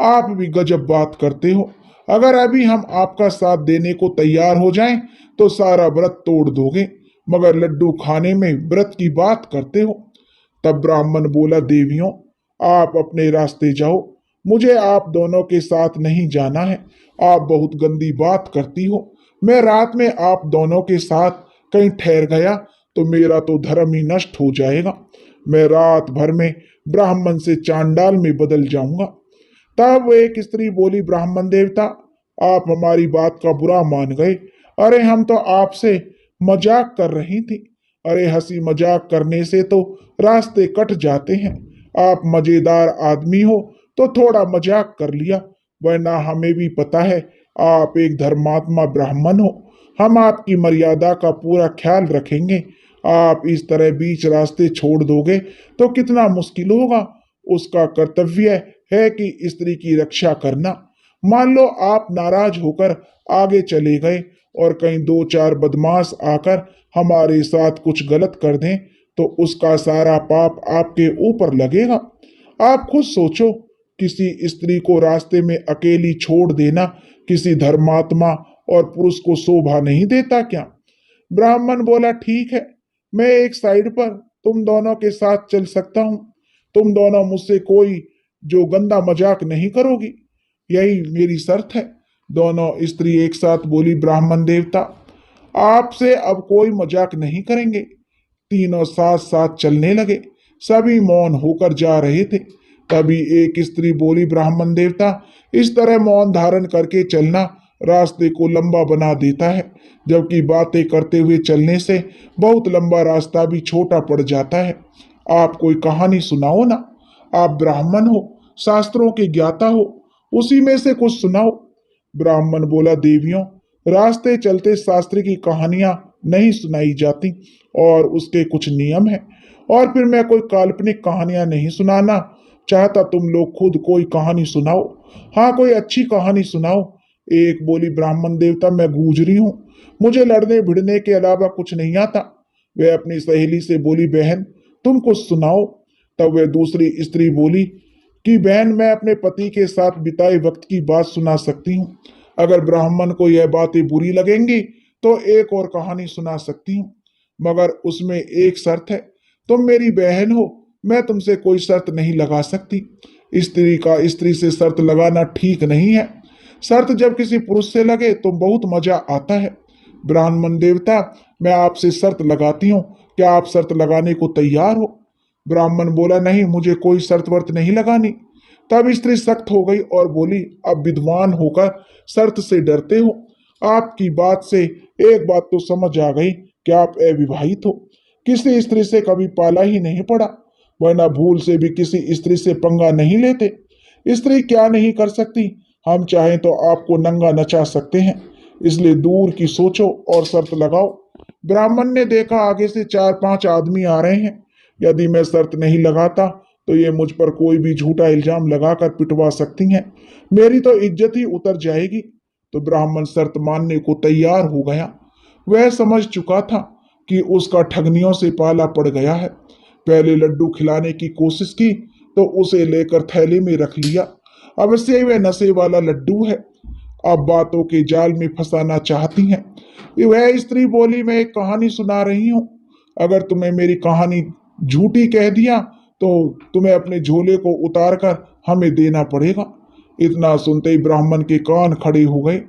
आप भी गजब बात करते हो। अगर अभी हम आपका साथ देने को तैयार हो जाएं तो सारा व्रत तोड़ दोगे, मगर लड्डू खाने में व्रत की बात करते हो। तब ब्राह्मण बोला, देवियों आप अपने रास्ते जाओ, मुझे आप दोनों के साथ नहीं जाना है। आप बहुत गंदी बात करती हो। मैं रात में आप दोनों के साथ कहीं ठहर गया तो मेरा तो धर्म ही नष्ट हो जाएगा। मैं रात भर में ब्राह्मण से चांडाल में बदल जाऊंगा। तब वो एक स्त्री बोली, ब्राह्मण देवता आप हमारी बात का बुरा मान गए। अरे हम तो आपसे मजाक कर रही थी। अरे हंसी मजाक करने से तो रास्ते कट जाते हैं। आप मजेदार आदमी हो तो थोड़ा मजाक कर लिया, वरना हमें भी पता है आप एक धर्मात्मा ब्राह्मण हो। हम आपकी मर्यादा का पूरा ख्याल रखेंगे। आप इस तरह बीच रास्ते छोड़ दोगे तो कितना मुश्किल होगा। उसका कर्तव्य है कि स्त्री की रक्षा करना। मान लो आप नाराज होकर आगे चले गए और कहीं दो चार बदमाश आकर हमारे साथ कुछ गलत कर दें तो उसका सारा पाप आपके ऊपर लगेगा। आप खुद सोचो, किसी स्त्री को रास्ते में अकेली छोड़ देना किसी धर्मात्मा और पुरुष को शोभा नहीं देता क्या? ब्राह्मण बोला, ठीक है, मैं एक साइड पर तुम दोनों के साथ चल सकता हूँ। तुम दोनों मुझसे कोई जो गंदा मजाक नहीं करोगी, यही मेरी शर्त है। दोनों स्त्री एक साथ बोली, ब्राह्मण देवता आपसे अब कोई मजाक नहीं करेंगे। तीनों साथ साथ चलने लगे, सभी मौन होकर जा रहे थे। तभी एक स्त्री बोली, ब्राह्मण देवता इस तरह मौन धारण करके चलना रास्ते को लंबा बना देता है, जबकि बातें करते हुए चलने से बहुत लंबा रास्ता भी छोटा पड़ जाता है। आप कोई कहानी सुनाओ ना। आप ब्राह्मण हो, शास्त्रों के ज्ञाता हो, उसी में से कुछ सुनाओ। ब्राह्मण बोला, देवियों, रास्ते चलते शास्त्र की कहानियां नहीं सुनाई जाती और उसके कुछ नियम हैं। और फिर मैं कोई काल्पनिक कहानियां नहीं सुनाना चाहता। तुम लोग खुद कोई कहानी सुनाओ। हाँ, कोई अच्छी कहानी सुनाओ। एक बोली, ब्राह्मण देवता, मैं गूजरी हूँ, मुझे लड़ने भिड़ने के अलावा कुछ नहीं आता। वह अपनी सहेली से बोली, बहन तुम कुछ सुनाओ। तब वह दूसरी स्त्री बोली कि बहन, मैं अपने पति के साथ बिताए वक्त की बात सुना सकती हूँ। अगर ब्राह्मण को यह बातें बुरी लगेंगी तो एक और कहानी सुना सकती हूँ, मगर उसमें एक शर्त है। तुम मेरी बहन हो, मैं तुमसे कोई शर्त नहीं लगा सकती। स्त्री का स्त्री से शर्त लगाना ठीक नहीं है। शर्त जब किसी पुरुष से लगे तो बहुत मजा आता है। ब्राह्मण देवता, मैं आपसे शर्त लगाती हूँ, क्या आप शर्त लगाने को तैयार हो? ब्राह्मण बोला, नहीं, मुझे कोई शर्त वर्त नहीं लगानी। तब स्त्री सख्त हो गई और बोली, अब विद्वान होकर शर्त से डरते हो? आपकी बात से एक बात तो समझ आ गई कि आप अविवाहित हो, किसी स्त्री से कभी पाला ही नहीं पड़ा, वरना भूल से भी किसी स्त्री से पंगा नहीं लेते। स्त्री क्या नहीं कर सकती, हम चाहें तो आपको नंगा नचा सकते हैं। इसलिए दूर की सोचो और शर्त लगाओ। ब्राह्मण ने देखा आगे से 4-5 आदमी आ रहे हैं। यदि मैं शर्त नहीं लगाता तो ये मुझ पर कोई भी झूठा इल्जाम लगाकर पिटवा सकती हैं, मेरी तो इज्जत ही उतर जाएगी। तो ब्राह्मण शर्त मानने को तैयार हो गया। वह समझ चुका था कि उसका ठगनियों से पाला पड़ गया है। पहले लड्डू खिलाने की कोशिश की तो उसे लेकर थैली में रख लिया। अवश्य वह नशे वाला लड्डू है, अब बातों के जाल में फंसाना चाहती हैं। वह स्त्री बोली, मैं एक कहानी सुना रही हूँ, अगर तुम्हें मेरी कहानी झूठी कह दिया तो तुम्हें अपने झोले को उतार कर हमें देना पड़ेगा। इतना सुनते ही ब्राह्मण के कान खड़े हो गए।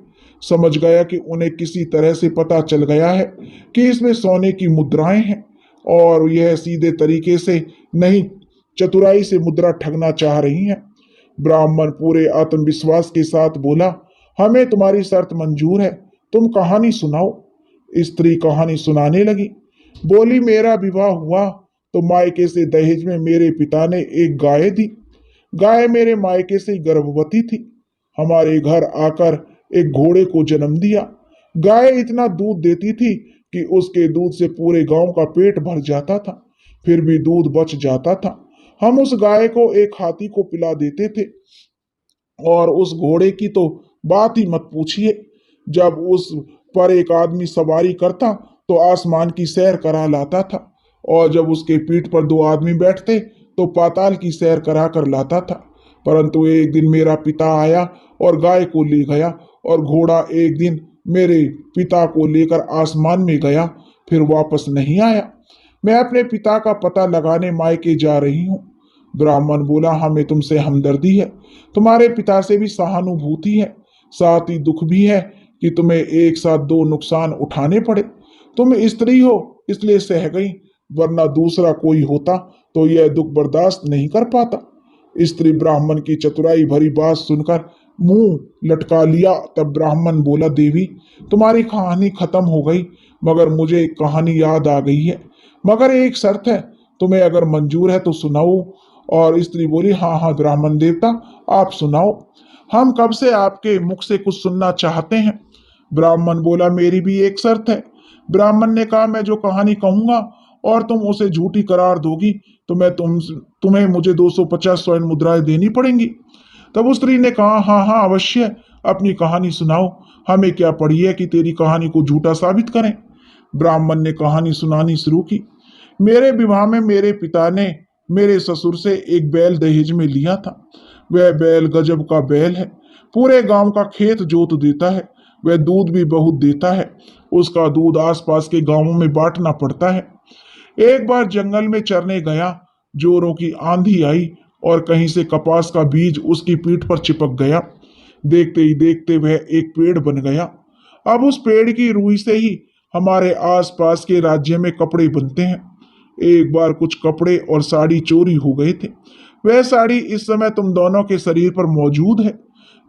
समझ गया कि उन्हें किसी तरह से पता चल गया है कि इसमें सोने की मुद्राएं हैं और यह सीधे तरीके से नहीं, चतुराई से मुद्रा ठगना चाह रही हैं। ब्राह्मण पूरे आत्मविश्वास के साथ बोला, हमें तुम्हारी शर्त मंजूर है, तुम कहानी सुनाओ। स्त्री कहानी सुनाने लगी। बोली, मेरा विवाह हुआ तो मायके से दहेज में मेरे पिता ने एक गाय दी। गाय मेरे मायके से गर्भवती थी, हमारे घर आकर एक घोड़े को जन्म दिया। गाय इतना दूध देती थी कि उसके दूध से पूरे गांव का पेट भर जाता था, फिर भी दूध बच जाता था। हम उस गाय को एक हाथी को पिला देते थे और उस घोड़े की तो बात ही मत पूछिए। जब उस पर एक आदमी सवारी करता तो आसमान की सैर करा लाता था, और जब उसके पीठ पर 2 आदमी बैठते तो पाताल की सैर करा कर लाता था। परंतु एक दिन मेरा पिता आया और गाय को ले गया, और घोड़ा एक दिन मेरे पिता को लेकर आसमान में गया, फिर वापस नहीं आया। मैं अपने पिता का पता लगाने मायके जा रही हूँ। ब्राह्मण बोला, हमें तुमसे हमदर्दी है, तुम्हारे पिता से भी सहानुभूति है, साथ ही दुख भी है कि तुम्हें एक साथ 2 नुकसान उठाने पड़े। तुम स्त्री हो इसलिए सह गई, वरना दूसरा कोई होता तो यह दुख बर्दाश्त नहीं कर पाता। स्त्री ब्राह्मण की चतुराई भरी बात सुनकर मुंह लटका लिया। तब ब्राह्मण बोला, देवी, तुम्हारी कहानी खत्म हो गई, मगर मुझे एक कहानी याद आ गई है, मगर एक शर्त है, तुम्हें अगर मंजूर है तो सुनाओ। और स्त्री बोली, हाँ हाँ ब्राह्मण देवता, आप सुनाओ, हम कब से आपके मुख से कुछ सुनना चाहते हैं। ब्राह्मण बोला, मेरी भी एक शर्त है। ब्राह्मण ने कहा, मैं जो कहानी कहूंगा और तुम उसे झूठी करार दोगी तो तुम्हें मुझे 250 स्वर्ण मुद्राएं देनी पड़ेंगी। तब उस स्त्री ने कहा, हाँ हाँ अवश्य, अपनी कहानी सुनाओ, हमें क्या पड़ी है कि तेरी कहानी को झूठा साबित करें। ब्राह्मण ने कहानी सुनानी शुरू की। मेरे विवाह में मेरे पिता ने मेरे ससुर से एक बैल दहेज में लिया था। वह बैल गजब का बैल है, पूरे गांव का खेत जोत देता है। वह दूध भी बहुत देता है, उसका दूध आसपास के गांवों में बांटना पड़ता है। एक बार जंगल में चरने गया, जोरों की आंधी आई और कहीं से कपास का बीज उसकी पीठ पर चिपक गया। देखते ही देखते वह एक पेड़ बन गया। अब उस पेड़ की रूई से ही हमारे आसपास के राज्य में कपड़े बनते हैं। एक बार कुछ कपड़े और साड़ी चोरी हो गए थे। वह साड़ी इस समय तुम दोनों के शरीर पर मौजूद है,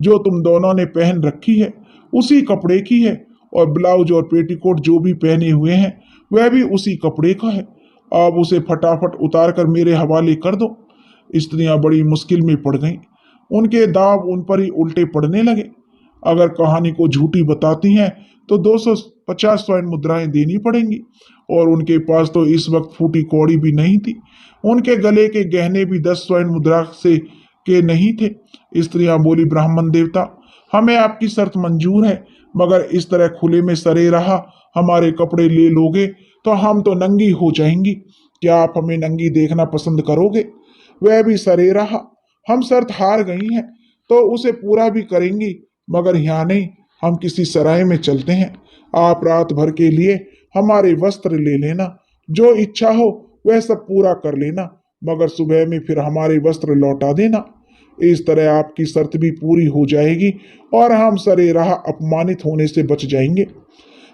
जो तुम दोनों ने पहन रखी है, उसी कपड़े की है, और ब्लाउज और पेटीकोट जो भी पहने हुए हैं वह भी उसी कपड़े का है। आप उसे फटाफट उतार कर मेरे हवाले कर दो। स्त्रियां बड़ी मुश्किल में पड़ गईं। उनके दाव उन पर ही उल्टे पड़ने लगे। अगर कहानी को झूठी बताती हैं तो 250 स्वर्ण मुद्राएं देनी पड़ेंगी, और उनके पास तो इस वक्त फूटी कौड़ी भी नहीं थी। उनके गले के गहने भी 10 स्वर्ण मुद्रा से के नहीं थे। स्त्रियां बोली, ब्राह्मण देवता, हमें आपकी शर्त मंजूर है, मगर इस तरह खुले में सरे रहा हमारे कपड़े ले लोगे तो हम तो नंगी हो जाएंगी। क्या आप हमें नंगी देखना पसंद करोगे? वह भी सरे रहा। हम शर्त हार गई हैं तो उसे पूरा भी करेंगी, मगर यहाँ नहीं, हम किसी सराय में चलते हैं। आप रात भर के लिए हमारे वस्त्र ले लेना, जो इच्छा हो वह सब पूरा कर लेना, मगर सुबह में फिर हमारे वस्त्र लौटा देना। इस तरह आपकी शर्त भी पूरी हो जाएगी और हम सरे राह अपमानित होने से बच जाएंगे।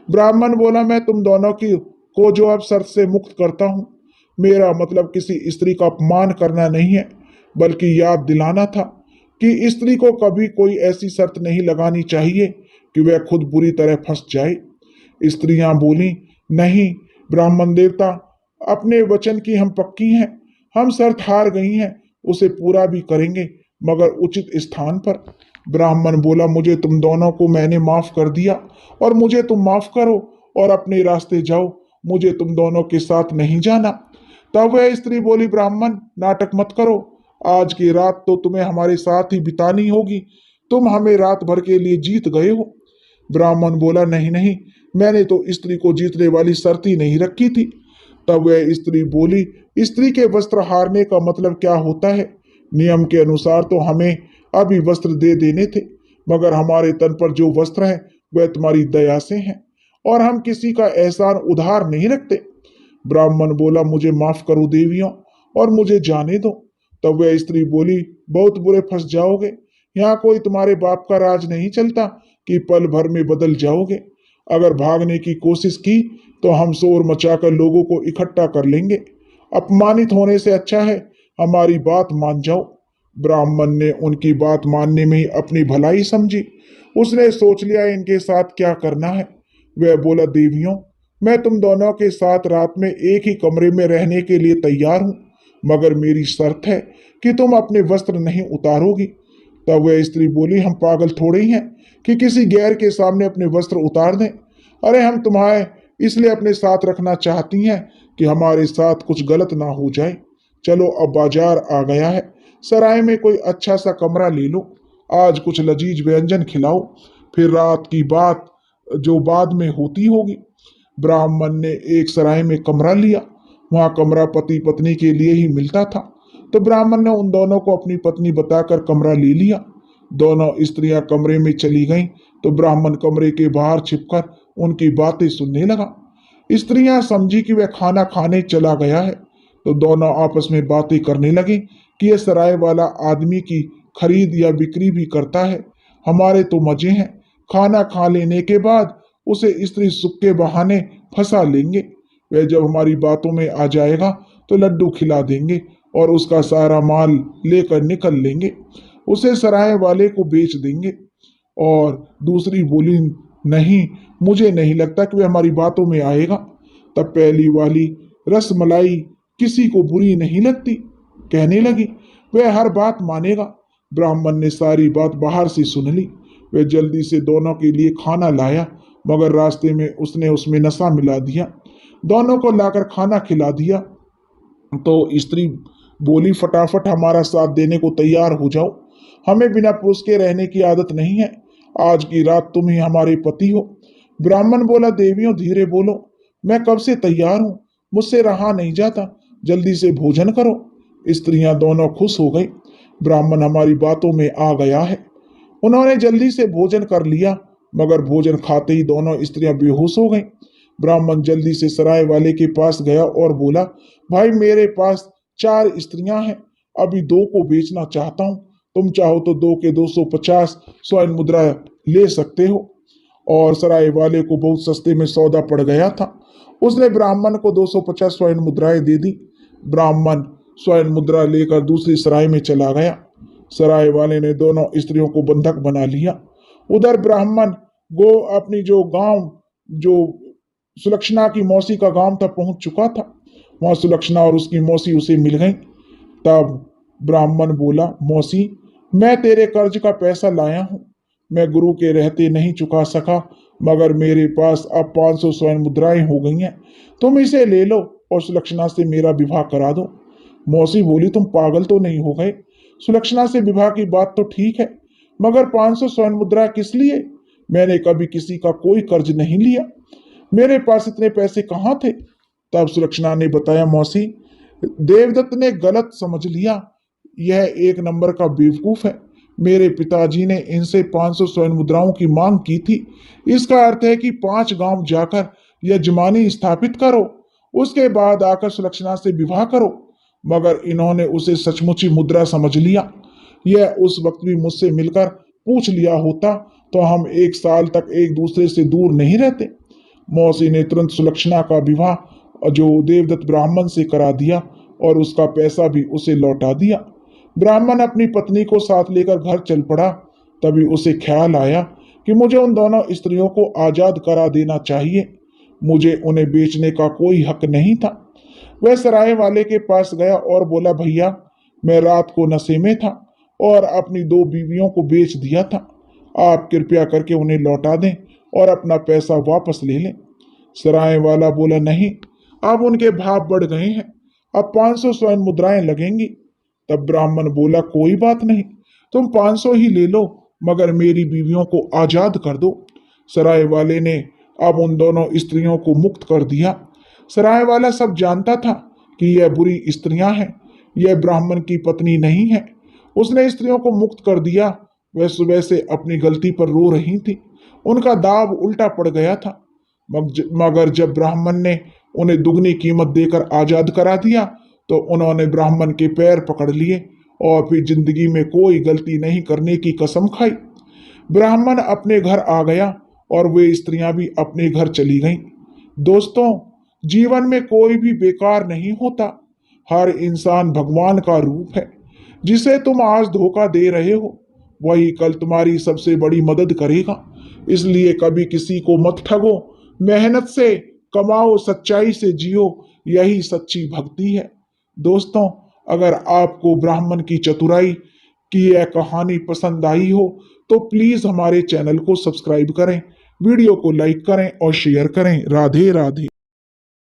ब्राह्मण बोला, मैं तुम दोनों की को जो अब शर्त से मुक्त करता हूँ। मेरा मतलब किसी स्त्री का अपमान करना नहीं है, बल्कि याद दिलाना था कि स्त्री को कभी कोई ऐसी शर्त नहीं लगानी चाहिए कि वह खुद बुरी तरह फंस जाए। स्त्रियां बोली, नहीं ब्राह्मण देवता, अपने वचन की हम पक्की हैं। हम शर्त हार गई हैं, उसे पूरा भी करेंगे, मगर उचित स्थान पर। ब्राह्मण बोला, मुझे तुम दोनों को मैंने माफ कर दिया, और मुझे तुम माफ करो और अपने रास्ते जाओ। मुझे तुम दोनों के साथ नहीं जाना। तब वह स्त्री बोली, ब्राह्मण नाटक मत करो, आज की रात तो तुम्हें हमारे साथ ही बितानी होगी। तुम हमें रात भर के लिए जीत गए हो। ब्राह्मण बोला, नहीं नहीं, मैंने तो स्त्री को जीतने वाली शर्त ही नहीं रखी थी। तब वह स्त्री बोली, स्त्री के वस्त्र हारने का मतलब क्या होता है? नियम के अनुसार तो हमें अभी वस्त्र दे देने थे, मगर हमारे तन पर जो वस्त्र है वह तुम्हारी दया से हैं, और हम किसी का एहसान उधार नहीं रखते। ब्राह्मण बोला, मुझे माफ करो देवियों, और मुझे जाने दो। तब वह स्त्री बोली, बहुत बुरे फंस जाओगे। यहाँ कोई तुम्हारे बाप का राज नहीं चलता कि पल भर में बदल जाओगे। अगर भागने की कोशिश की तो हम शोर मचाकर लोगों को इकट्ठा कर लेंगे। अपमानित होने से अच्छा है हमारी बात मान जाओ। ब्राह्मण ने उनकी बात मानने में ही अपनी भलाई समझी। उसने सोच लिया इनके साथ क्या करना है। वह बोला, देवियों, मैं तुम दोनों के साथ रात में एक ही कमरे में रहने के लिए तैयार हूँ, मगर मेरी शर्त है कि तुम अपने वस्त्र नहीं उतारोगी। तब वह स्त्री बोली, हम पागल थोड़े ही हैं कि किसी गैर के सामने अपने वस्त्र उतार दें। अरे हम तुम्हारे इसलिए अपने साथ रखना चाहती हैं कि हमारे साथ कुछ गलत ना हो जाए। चलो अब बाजार आ गया है, सराय में कोई अच्छा सा कमरा ले लो, आज कुछ लजीज व्यंजन खिलाओ, फिर रात की बात जो बाद में होती होगी। ब्राह्मण ने एक सराय में कमरा लिया। वहां कमरा पति पत्नी के लिए ही मिलता था, तो ब्राह्मण ने उन दोनों को अपनी पत्नी बताकर कमरा ले लिया। दोनों स्त्रियां कमरे में चली गईं, तो ब्राह्मण कमरे के बाहर छिपकर उनकी बातें सुनने लगा। स्त्रियां समझी कि वह खाना खाने चला गया है, तो दोनों आपस में बातें करने लगी कि यह सराय वाला आदमी की खरीद या बिक्री भी करता है। हमारे तो मजे हैं। खाना खा लेने के बाद उसे स्त्री सुख के बहाने फंसा लेंगे। वह जब हमारी बातों में आ जाएगा तो लड्डू खिला देंगे और उसका सारा माल लेकर निकल लेंगे। उसे सराय वाले को बेच देंगे। और दूसरी बोली, नहीं, मुझे नहीं लगता कि वह हमारी बातों में आएगा। तब पहली वाली, रस मलाई किसी को बुरी नहीं लगती, कहने लगी, वह हर बात मानेगा। ब्राह्मण ने सारी बात बाहर से सुन ली। वह जल्दी से दोनों के लिए खाना लाया, मगर रास्ते में उसने उसमें नशा मिला दिया। दोनों को लाकर खाना खिला दिया। तो स्त्री बोली, फटाफट हमारा साथ देने को तैयार हो जाओ, हमें बिना पुरुष के रहने की आदत नहीं है। आज की रात तुम ही हमारे पति हो। ब्राह्मण बोला, देवियों धीरे बोलो, मैं कब से तैयार हूँ, मुझसे रहा नहीं जाता, जल्दी से भोजन करो। स्त्रियां दोनों खुश हो गई, ब्राह्मण हमारी बातों में आ गया है। उन्होंने जल्दी से भोजन कर लिया, मगर भोजन खाते ही दोनों स्त्रियां बेहोश हो गईं। ब्राह्मण जल्दी से सराय वाले के पास गया और बोला, भाई मेरे पास 4 स्त्रियां हैं, अभी 2 को बेचना चाहता हूँ। तुम चाहो तो 2 के 250 स्वर्ण मुद्रा ले सकते हो। और सराय वाले को बहुत सस्ते में सौदा पड़ गया था। उसने ब्राह्मण को 250 स्वर्ण मुद्राएं दे दी। ब्राह्मण स्वर्ण मुद्रा लेकर दूसरी सराय में चला गया। सराय वाले ने दोनों स्त्रियों को बंधक बना लिया। उधर ब्राह्मण वो अपनी जो गांव, जो सुलक्षणा की मौसी का गांव तक पहुंच चुका था। वहां सुलक्षणा और उसकी मौसी उसे मिल गई। तब ब्राह्मण बोला, मौसी, मैं तेरे कर्ज का पैसा लाया हूं। मैं गुरु के रहते नहीं चुका सका, मगर मेरे पास अब 500 स्वर्ण मुद्राएं हो गई हैं। तुम इसे ले लो और सुलक्षणा से मेरा विवाह करा दो। मौसी बोली, तुम पागल तो नहीं हो गए? सुलक्षणा से विवाह की बात तो ठीक है, मगर 500 स्वर्ण मुद्रा किस लिए? मैंने कभी किसी का कोई कर्ज नहीं लिया, मेरे पास इतने पैसे कहाँ थे? तब सुलक्षणा ने बताया, मौसी, देवदत्त ने गलत समझ लिया। यह एक नंबर का बेवकूफ है। मेरे पिताजी ने इनसे 500 स्वर्ण मुद्राओं की मांग की थी। इसका अर्थ है कि 5 गांव जाकर यजमानी स्थापित करो, उसके बाद आकर सुलक्षणा से विवाह करो। मगर इन्होंने उसे सचमुची मुद्रा समझ लिया। यह उस वक्त भी मुझसे मिलकर पूछ लिया होता तो हम 1 साल तक एक दूसरे से दूर नहीं रहते। मौसी ने तुरंत सुलक्षणा का विवाह जो देवदत्त ब्राह्मण से करा दिया और उसका पैसा भी उसे लौटा दिया। ब्राह्मण अपनी पत्नी को साथ लेकर घर चल पड़ा। तभी उसे ख्याल आया कि मुझे उन दोनों स्त्रियों को आजाद करा देना चाहिए। मुझे उन्हें बेचने का कोई हक नहीं था। वह सराय वाले के पास गया और बोला, भैया, मैं रात को नशे में था और अपनी 2 बीवियों को बेच दिया था। आप कृपया करके उन्हें लौटा दें और अपना पैसा वापस ले लें। सराय वाला बोला, नहीं, अब उनके भाव बढ़ गए हैं, अब 500 स्वर्ण मुद्राएं लगेंगी। तब ब्राह्मण बोला, कोई बात नहीं, तुम 500 ही ले लो, मगर मेरी बीवियों को आजाद कर दो। सराय वाले ने अब उन दोनों स्त्रियों को मुक्त कर दिया। सराय वाला सब जानता था कि यह बुरी स्त्रियां हैं, यह ब्राह्मण की पत्नी नहीं है। उसने स्त्रियों को मुक्त कर दिया। वह सुबह से अपनी गलती पर रो रही थी। उनका दाव उल्टा पड़ गया था। मगर जब ब्राह्मण ने उन्हें दुगनी कीमत देकर आजाद करा दिया तो उन्होंने ब्राह्मण के पैर पकड़ लिए और फिर जिंदगी में कोई गलती नहीं करने की कसम खाई। ब्राह्मण अपने घर आ गया और वे स्त्रियां भी अपने घर चली गईं। दोस्तों, जीवन में कोई भी बेकार नहीं होता। हर इंसान भगवान का रूप है। जिसे तुम आज धोखा दे रहे हो, वही कल तुम्हारी सबसे बड़ी मदद करेगा। इसलिए कभी किसी को मत ठगो। मेहनत से कमाओ, सच्चाई से जियो, यही सच्ची भक्ति है। दोस्तों, अगर आपको ब्राह्मण की चतुराई की यह कहानी पसंद आई हो तो प्लीज हमारे चैनल को सब्सक्राइब करें, वीडियो को लाइक करें और शेयर करें। राधे राधे।